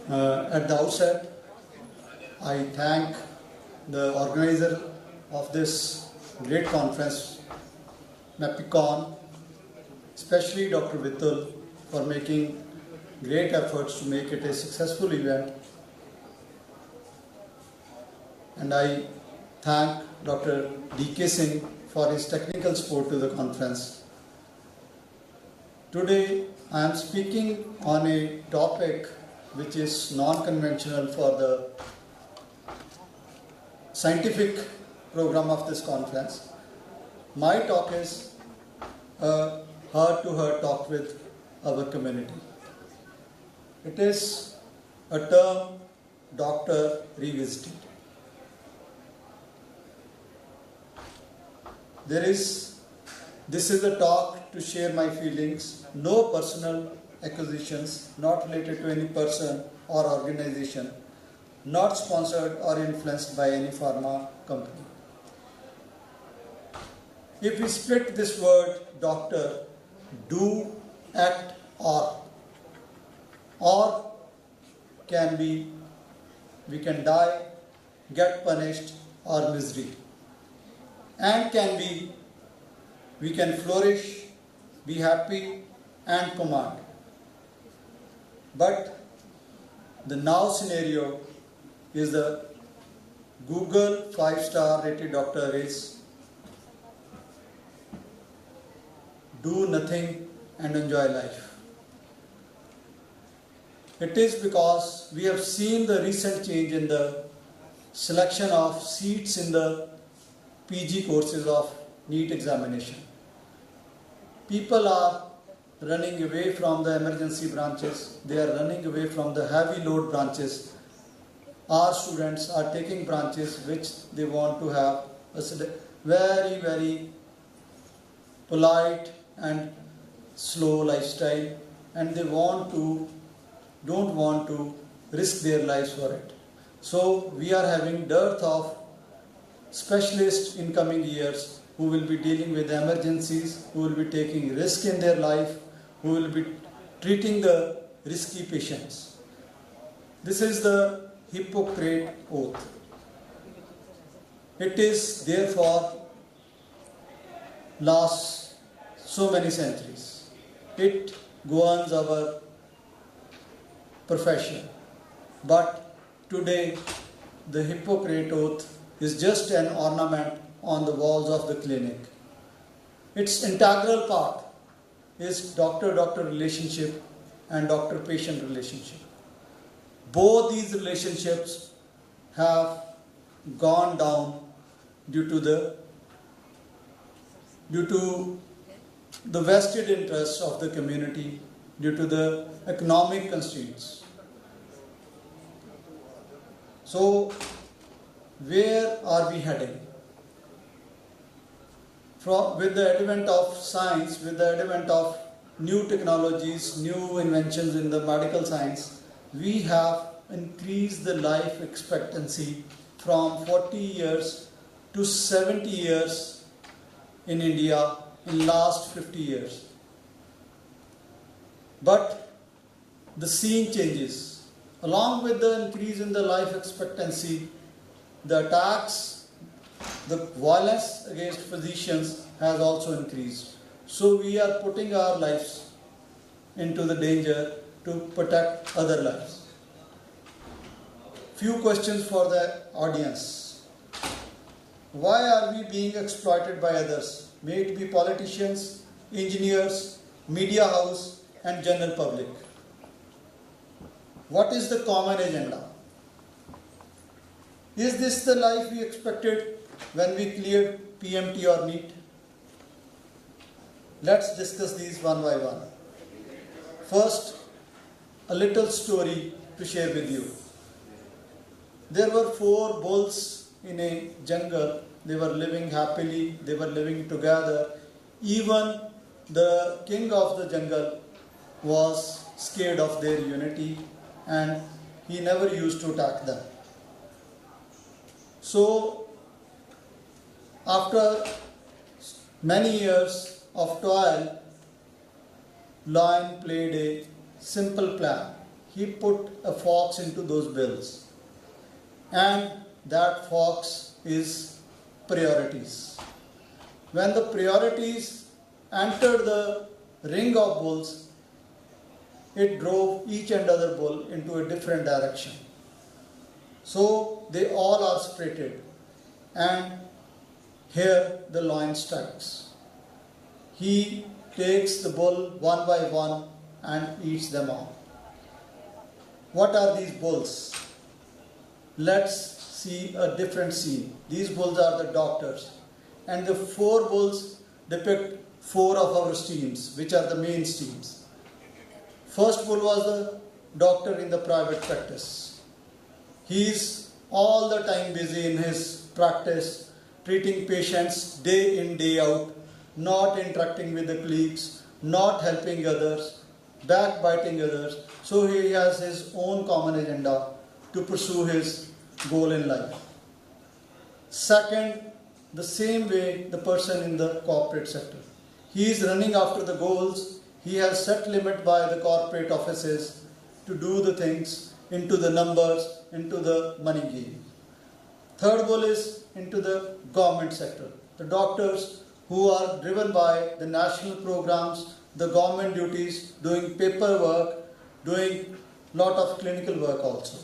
At the outset, I thank the organizer of this great conference, MAPICON, especially Dr. Vitull, for making great efforts to make it a successful event. And I thank Dr. D.K. Singh for his technical support to the conference. Today, I am speaking on a topic which is non-conventional for the scientific program of this conference. My talk is a heart-to-heart talk with our community. It is a term doctor revisited. This is a talk to share my feelings, no personal acquisitions, not related to any person or organization, not sponsored or influenced by any pharma company. If we split this word doctor, do, act, or can be, we can die, get punished, or misery. And can be, we can flourish, be happy, and command. But the now scenario is the Google 5-star rated doctor is do nothing and enjoy life. It is because we have seen the recent change in the selection of seats in the PG courses of NEET examination. People are running away from the emergency branches. They are running away from the heavy load branches. Our students are taking branches which they want to have a very, very polite and slow lifestyle, and they don't want to risk their lives for it. So we are having dearth of specialists in coming years who will be dealing with emergencies, who will be taking risk in their life, who will be treating the risky patients. This is the Hippocratic Oath. It is therefore lasts so many centuries. It governs our profession. But today, the Hippocratic Oath is just an ornament on the walls of the clinic. Its integral part is doctor-doctor relationship and doctor-patient relationship. Both these relationships have gone down due to the vested interests of the community, due to the economic constraints. So, where are we heading? With the advent of science, with the advent of new technologies, new inventions in the medical science, we have increased the life expectancy from 40 years to 70 years in India in last 50 years. But the scene changes. Along with the increase in the life expectancy, the attacks, the violence against physicians has also increased. So we are putting our lives into the danger to protect other lives. Few questions for the audience. Why are we being exploited by others? May it be politicians, engineers, media house, and general public. What is the common agenda? Is this the life we expected when we cleared PMT or NEET? Let's discuss these one by one. First, a little story to share with you. There were 4 bulls in a jungle. They were living happily, they were living together. Even the king of the jungle was scared of their unity and he never used to attack them. So, after many years of toil, lion played a simple plan. he put a fox into those bills. And that fox is priorities. When the priorities entered the ring of bulls, it drove each and other bull into a different direction. So they all are separated, and here the lion strikes. He takes the bull one by one and eats them all. What are these bulls? Let's see a different scene. These bulls are the doctors, and the 4 bulls depict 4 of our streams, which are the main streams. First bull was the doctor in the private practice. He is all the time busy in his practice, treating patients day in, day out, not interacting with the colleagues, not helping others, backbiting others. So he has his own common agenda to pursue his goal in life. Second, the same way the person in the corporate sector. He is running after the goals. He has set limit by the corporate offices to do the things into the numbers, into the money game. Third bull is into the government sector. The doctors who are driven by the national programs, the government duties, doing paperwork, doing lot of clinical work also.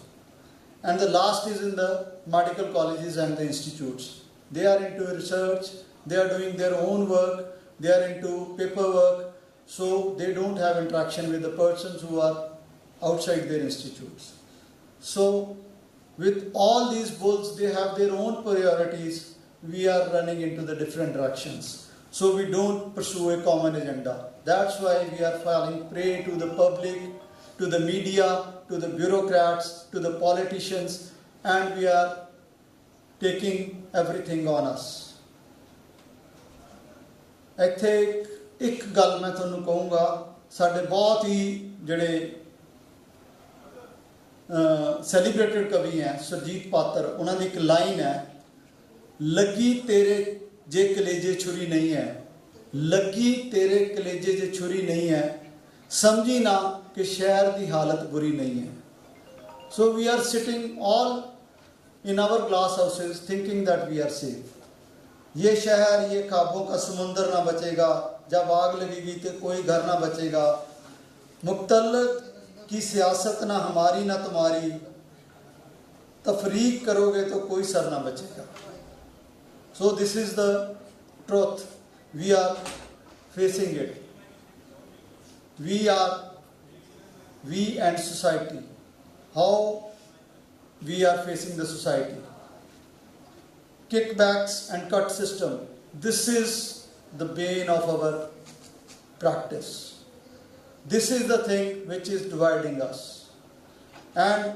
And the last is in the medical colleges and the institutes. They are into research, they are doing their own work, they are into paperwork, so they don't have interaction with the persons who are outside their institutes. So with all these bulls, they have their own priorities. We are running into the different directions. So we don't pursue a common agenda. That's why we are falling prey to the public, to the media, to the bureaucrats, to the politicians, and we are taking everything on us. ਇੱਥੇ ਇੱਕ ਗੱਲ ਮੈਂ ਤੁਹਾਨੂੰ ਕਹੂੰਗਾ, ਸਾਡੇ ਬਹੁਤ ਹੀ ਜਿਹੜੇ celebrated ਕਵੀ ਹੈ ਸੁਰਜੀਤ ਪਾਤਰ, ਉਹਨਾਂ ਦੀ ਇੱਕ ਲਾਈਨ ਹੈ, ਲੱਗੀ ਤੇਰੇ ਜੇ ਕਲੇਜੇ ਛੁਰੀ ਨਹੀਂ ਹੈ, ਲੱਗੀ ਤੇਰੇ ਕਲੇਜੇ ਜੇ ਛੁਰੀ ਨਹੀਂ ਹੈ, ਸਮਝੀ ਨਾ ਕਿ ਸ਼ਹਿਰ ਦੀ ਹਾਲਤ ਬੁਰੀ ਨਹੀਂ ਹੈ. So we are sitting all in our glass houses thinking that we are safe. ये शहर, ये ख्वाबों का समुंदर ना बचेगा, जब आग लगेगी तो कोई घर ना बचेगा, मुख्तलफ की सियासत ना हमारी ना तुम्हारी, तफरीक करोगे तो कोई सर ना बचेगा. So this is the truth. We are facing it. We and society. How we are facing the society. Kickbacks and cut system. This is the bane of our practice. This is the thing which is dividing us. And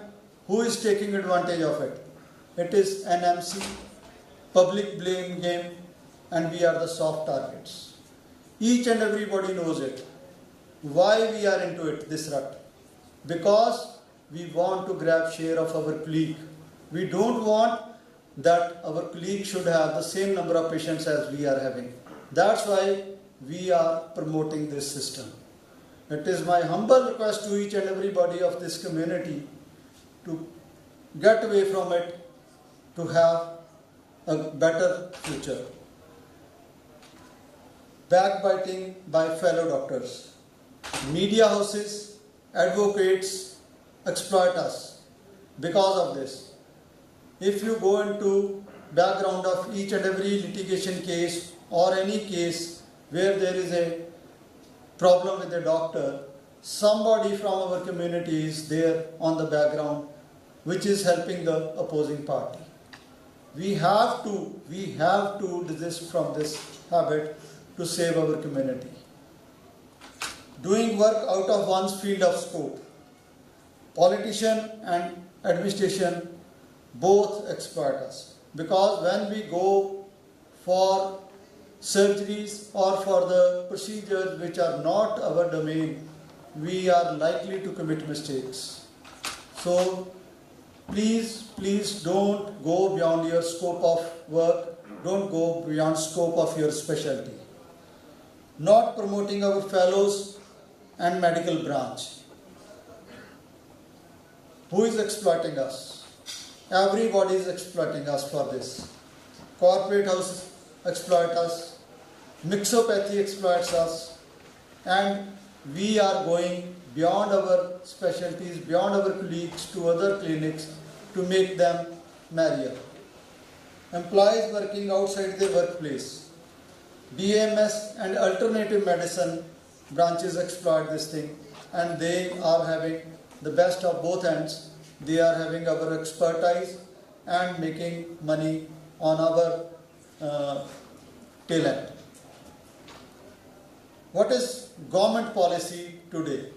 who is taking advantage of it? It is NMC, public blame game, and we are the soft targets. Each and everybody knows it. Why we are into it, this rut? Because we want to grab share of our colleague. We don't want that our colleague should have the same number of patients as we are having. That's why we are promoting this system. It is my humble request to each and everybody of this community to get away from it, to have a better future. Backbiting by fellow doctors. Media houses, advocates exploit us because of this. If you go into background of each and every litigation case or any case where there is a problem with the doctor, somebody from our community is there on the background which is helping the opposing party. We have to desist from this habit to save our community. Doing work out of one's field of scope. Politician and administration both exploit us, because when we go for surgeries or for the procedures which are not our domain, we are likely to commit mistakes. So please don't go beyond your scope of work, don't go beyond scope of your specialty. Not promoting our fellows and medical branch. Who is exploiting us? Everybody is exploiting us for this. Corporate houses exploit us, mixopathy exploits us, and we are going beyond our specialties, beyond our colleagues to other clinics to make them merrier. Employees working outside their workplace, BMS and alternative medicine branches exploit this thing, and they are having the best of both ends. They are having our expertise and making money on our talent. What is government policy today?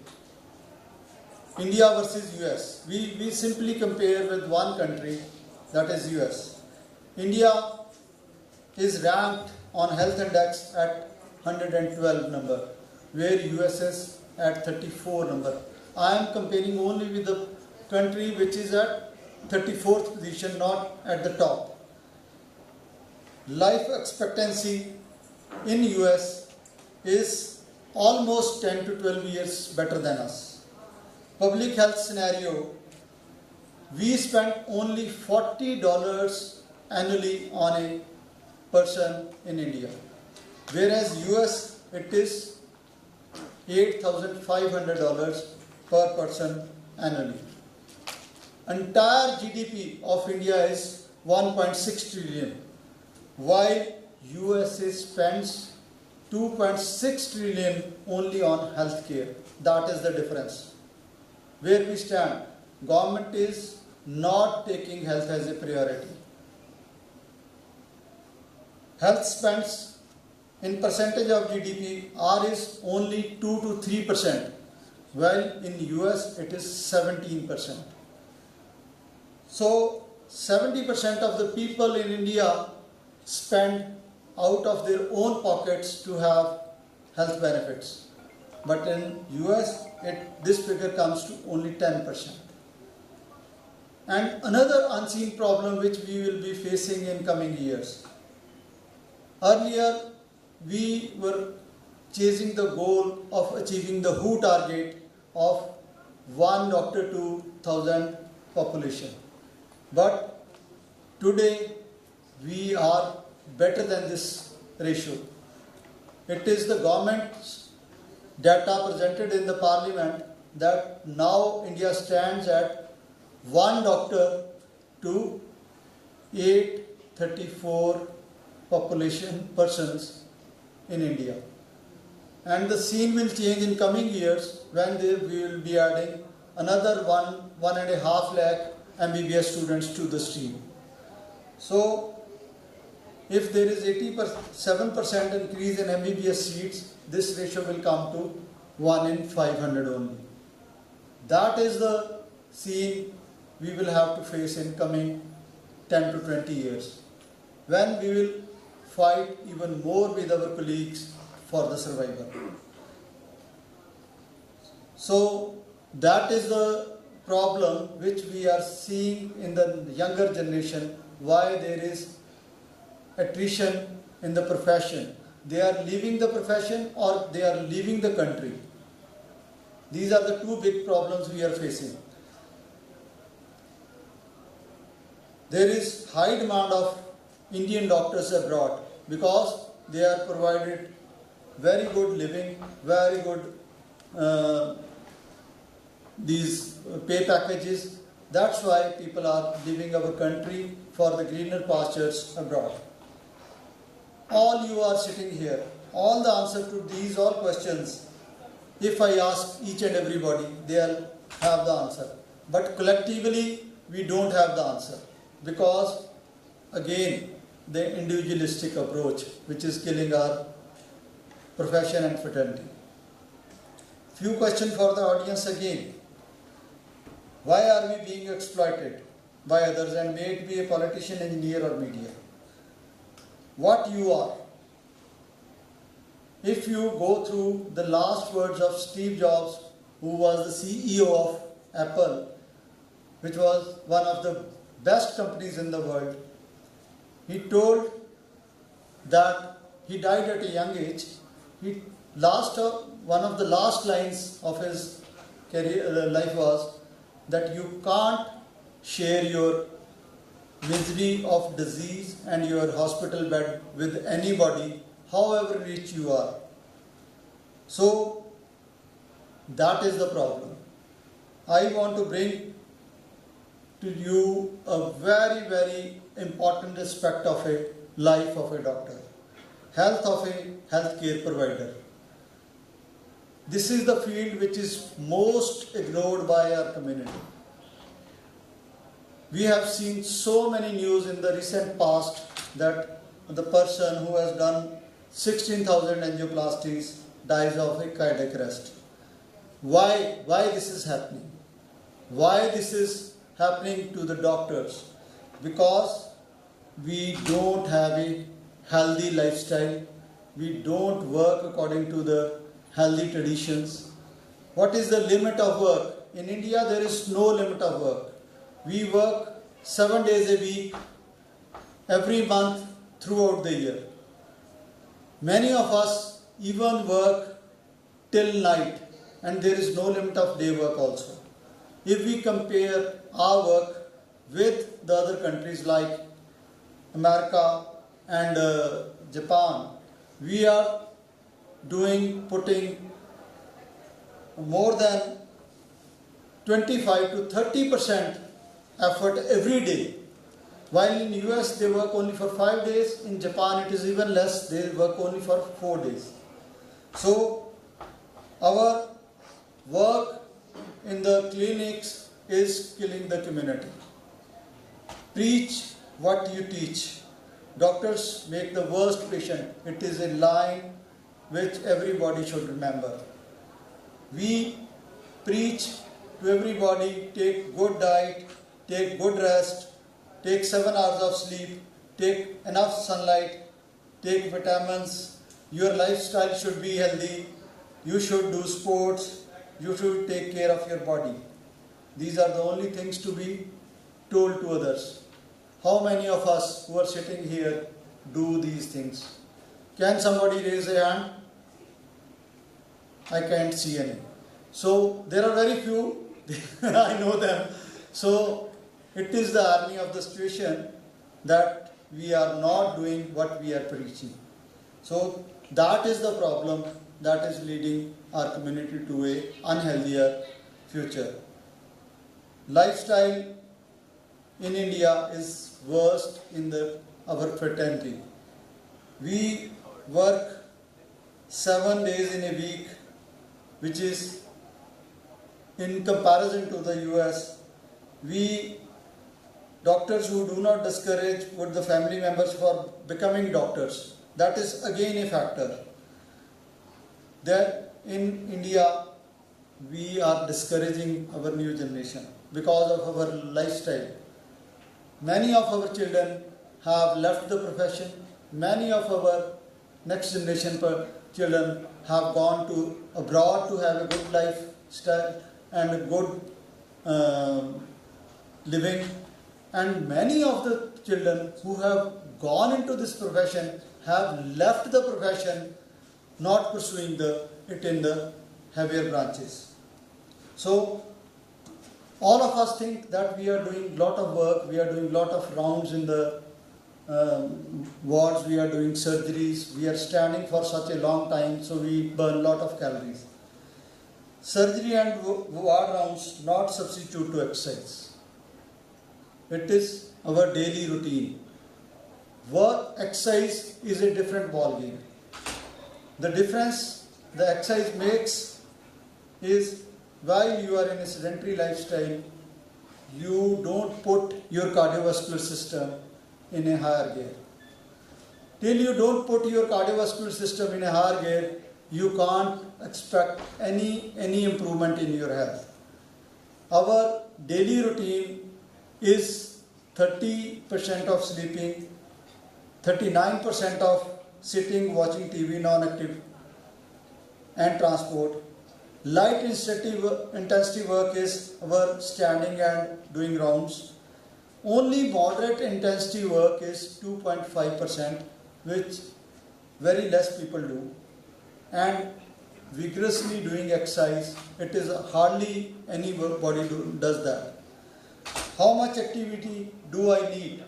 India versus US. We simply compare with one country, that is US. India is ranked on health index at 112 number, where US is at 34 number. I am comparing only with the country which is at 34th position, not at the top. Life expectancy in US is almost 10 to 12 years better than us. Public health scenario, we spend only $40 annually on a person in India, whereas US it is $8,500 per person annually. Entire GDP of India is 1.6 trillion, while USA spends 2.6 trillion only on healthcare. That is the difference. Where we stand, government is not taking health as a priority. Health spends in percentage of GDP is only 2 to 3%, while in US it is 17%. So 70% of the people in India spend out of their own pockets to have health benefits. But in US, this figure comes to only 10%. And another unseen problem which we will be facing in coming years. Earlier, we were chasing the goal of achieving the WHO target of 1 doctor to 1,000 population. But today, we are better than this ratio. It is the government's data presented in the parliament that now India stands at 1 doctor to 834 population persons in India. And the scene will change in coming years when we will be adding another 1.5 lakh MBBS students to the stream. So, if there is 87% increase in MBBS seats, this ratio will come to 1 in 500 only. That is the scene we will have to face in coming 10 to 20 years, when we will fight even more with our colleagues for the survival. So that is the problem which we are seeing in the younger generation, why there is attrition in the profession. They are leaving the profession or they are leaving the country. These are the two big problems we are facing. There is high demand of Indian doctors abroad because they are provided very good living, very good these pay packages. That's why people are leaving our country for the greener pastures abroad. All you are sitting here, all the answer to these all questions, if I ask each and everybody, they'll have the answer. But collectively, we don't have the answer because, again, the individualistic approach which is killing our profession and fraternity. Few questions for the audience again. Why are we being exploited by others, and may it be a politician, engineer or media? What you are. If you go through the last words of Steve Jobs, who was the CEO of Apple, which was one of the best companies in the world, he told that he died at a young age. One of the last lines of his career life was, that you can't share your misery of disease and your hospital bed with anybody, however rich you are. So that is the problem. I want to bring to you a very, very important aspect of a life of a doctor. Health of a healthcare provider. This is the field which is most ignored by our community. We have seen so many news in the recent past that the person who has done 16,000 angioplasties dies of a cardiac arrest. Why this is happening? Why this is happening to the doctors? Because we don't have a healthy lifestyle. We don't work according to the healthy traditions. What is the limit of work? In India, there is no limit of work. We work 7 days a week, every month, throughout the year. Many of us even work till night, and there is no limit of day work also. If we compare our work with the other countries like America and Japan, we are putting more than 25 to 30% effort every day. While in US they work only for 5 days, in Japan it is even less, they work only for 4 days. So our work in the clinics is killing the community. Preach what you teach. Doctors make the worst patient. It is a line which everybody should remember. We preach to everybody, take good diet, take good rest, take 7 hours of sleep, take enough sunlight, take vitamins. Your lifestyle should be healthy. You should do sports. You should take care of your body. These are the only things to be told to others. How many of us who are sitting here do these things? Can somebody raise a hand? I can't see any. So there are very few. I know them. So it is the irony of the situation that we are not doing what we are preaching. So that is the problem that is leading our community to a unhealthier future. Lifestyle in India is worst in our fraternity. We work 7 days in a week, which is in comparison to the US. We doctors who do not discourage with the family members for becoming doctors. That is again a factor. That in India we are discouraging our new generation because of our lifestyle. Many of our children have left the profession. Many of our next generation children have gone to abroad to have a good lifestyle and a good living. And many of the children who have gone into this profession have left the profession, not pursuing it in the heavier branches. So all of us think that we are doing a lot of work, we are doing a lot of rounds in the wards, we are doing surgeries, we are standing for such a long time, so we burn a lot of calories. Surgery and ward rounds not substitute to exercise. It is our daily routine. Work exercise is a different ball game. The difference the exercise makes is while you are in a sedentary lifestyle, you don't put your cardiovascular system in a higher gear. Till you don't put your cardiovascular system in a higher gear, you can't expect any improvement in your health. Our daily routine is 30% of sleeping, 39% of sitting, watching TV, non-active, and transport. Light intensity work is our standing and doing rounds. Only moderate intensity work is 2.5%, which very less people do. And vigorously doing exercise. It is hardly anybody does that. How much activity do I need?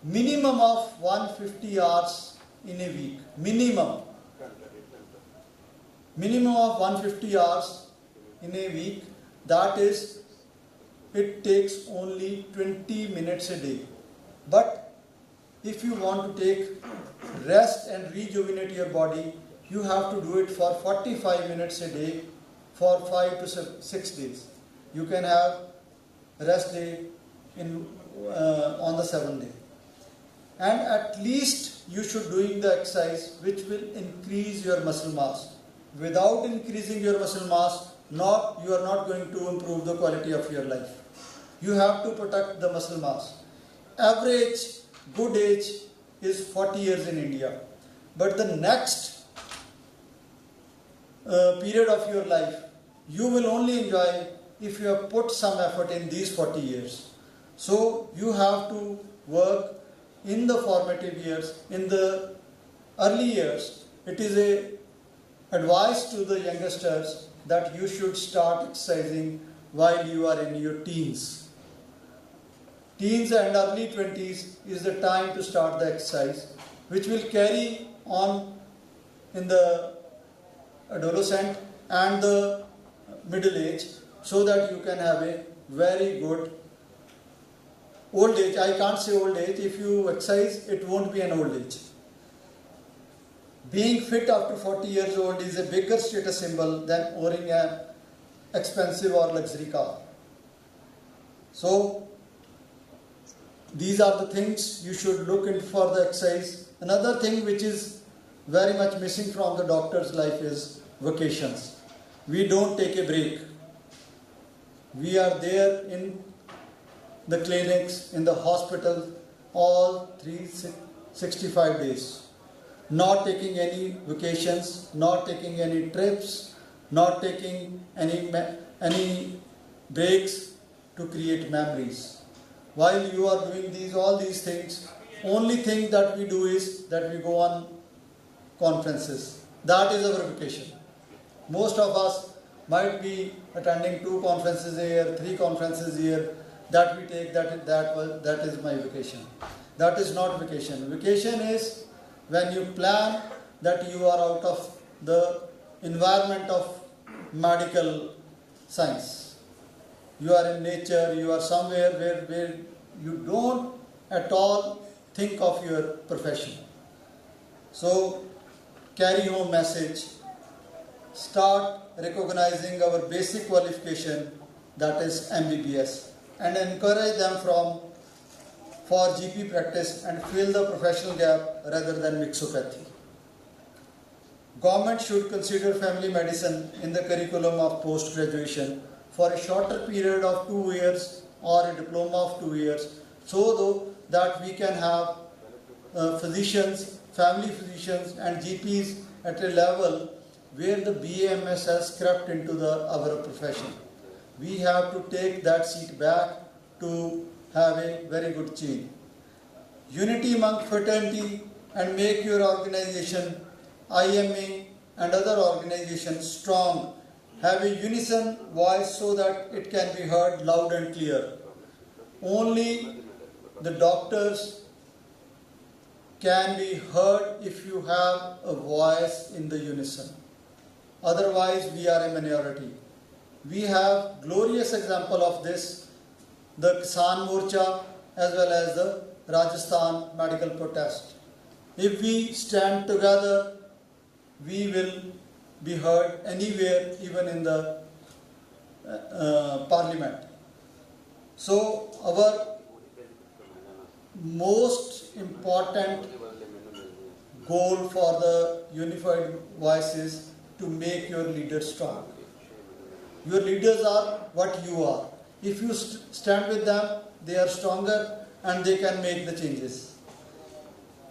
Minimum of 150 hours in a week. Minimum of 150 hours in a week. That is, it takes only 20 minutes a day. But if you want to take rest and rejuvenate your body, you have to do it for 45 minutes a day for 5 to 6 days. You can have rest day on the 7th day. And at least you should doing the exercise which will increase your muscle mass. Without increasing your muscle mass, you are not going to improve the quality of your life. You have to protect the muscle mass. Average good age is 40 years in India. But the next period of your life, you will only enjoy if you have put some effort in these 40 years. So you have to work in the formative years, in the early years. It is a advice to the youngsters that you should start exercising while you are in your teens. Teens and early 20s is the time to start the exercise, which will carry on in the adolescent and the middle age, so that you can have a very good old age. I can't say old age. If you exercise, it won't be an old age. Being fit after 40 years old is a bigger status symbol than owning an expensive or luxury car. So, these are the things you should look into for the exercise. Another thing which is very much missing from the doctor's life is vacations. We don't take a break. We are there in the clinics, in the hospital, all 365 days. Not taking any vacations, not taking any trips, not taking any breaks to create memories. While you are doing all these things, only thing that we do is that we go on conferences. That is our vacation. Most of us might be attending 2 conferences a year, 3 conferences a year. That we take, that is my vacation. That is not vacation. Vacation is when you plan that you are out of the environment of medical science. You are in nature, you are somewhere where you don't at all think of your profession. So, carry home message. Start recognizing our basic qualification, that is MBBS, and encourage them for GP practice and fill the professional gap rather than mixopathy. Government should consider family medicine in the curriculum of post-graduation for a shorter period of 2 years or a diploma of 2 years, so that we can have physicians, family physicians and GPs at a level where the BAMS has crept into our profession. We have to take that seat back to have a very good change. Unity among fraternity and make your organization, IMA and other organizations strong. Have a unison voice so that it can be heard loud and clear. Only the doctors can be heard if you have a voice in the unison. Otherwise, we are a minority. We have glorious example of this, the Kisan Morcha as well as the Rajasthan medical protest. If we stand together, we will be heard anywhere, even in the parliament. So our most important goal for the unified voice is to make your leaders strong. Your leaders are what you are. If you stand with them, they are stronger and they can make the changes.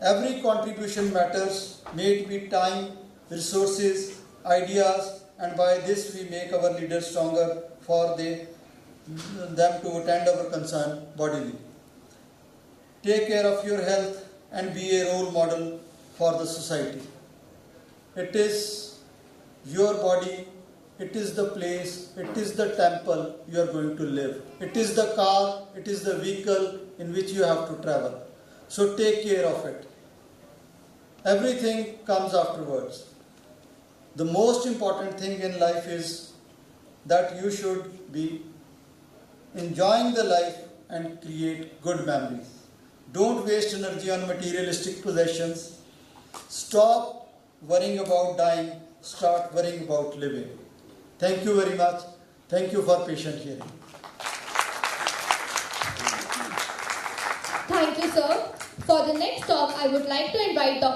Every contribution matters, may it be time, resources, ideas, and by this we make our leaders stronger for them to attend our concern bodily. Take care of your health and be a role model for the society. It is your body, it is the place, it is the temple you are going to live. It is the car, it is the vehicle in which you have to travel. So take care of it. Everything comes afterwards. The most important thing in life is that you should be enjoying the life and create good memories. Don't waste energy on materialistic possessions. Stop worrying about dying. Start worrying about living. Thank you very much. Thank you for patient hearing. Thank you, sir. For the next talk, I would like to invite Dr.